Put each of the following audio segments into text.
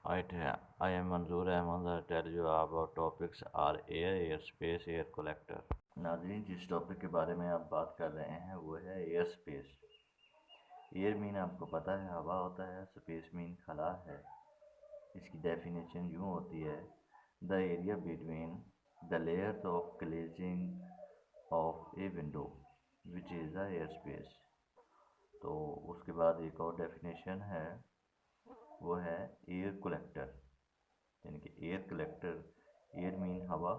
I am Manzoor Ahmad. I tell you about topics are air, airspace, air collector. नाज़रीन, जिस topic के बारे में आप बात कर रहे हैं वो है एयर स्पेस। एयर मीन आपको पता है हवा होता है, स्पेस मीन खला है। इसकी डेफिनेशन यूँ होती है, the area between the layers of glazing of a window which is the air space. तो उसके बाद एक और डेफिनेशन है, वो है एयर कलेक्टर, यानी कि एयर कलेक्टर। एयर मीन हवा,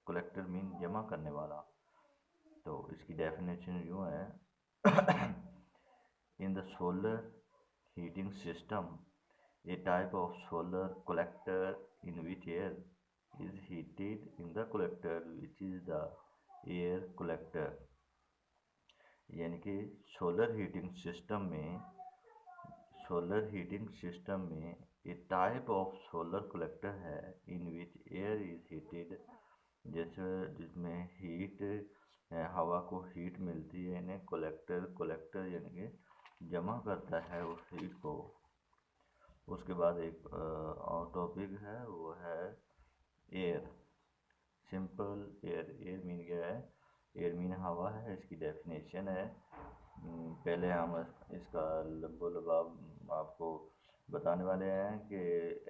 कलेक्टर मीन जमा करने वाला। तो इसकी डेफिनेशन यूँ है, in the solar heating system A type of solar collector in which air is heated in the collector which is the air collector. यानी कि सोलर हीटिंग सिस्टम में ए टाइप ऑफ सोलर कलेक्टर है इन विच air is heated, जैसे जिसमें heat हवा को heat मिलती है, इन्हें कलेक्टर यानी कि जमा करता है उस हीट को। उसके बाद एक और टॉपिक है, वो है एयर। सिंपल एयर मीन क्या है? एयर मीन हवा है। इसकी डेफिनेशन है, पहले हम इसका लब्बो लबाब आपको बताने वाले हैं कि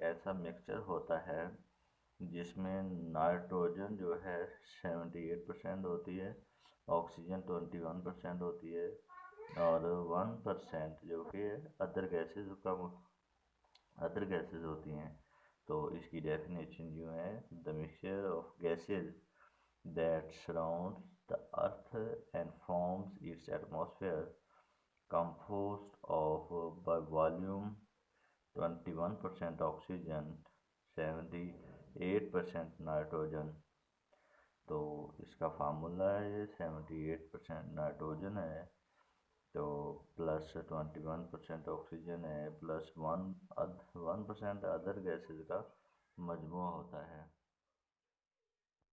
ऐसा मिक्सचर होता है जिसमें नाइट्रोजन जो है 78% होती है, ऑक्सीजन 21% होती है, और 1% जो कि अदर गैसेज होती हैं। तो इसकी डेफिनेशन जो है, the mixture of gases that surrounds the earth and forms its atmosphere, composed of by volume 21% oxygen, 78% nitrogen। तो इसका फार्मूला है, 78% नाइट्रोजन है, तो प्लस 21% ऑक्सीजन है, प्लस 1% अदर गैसेज का मजमूआ होता है।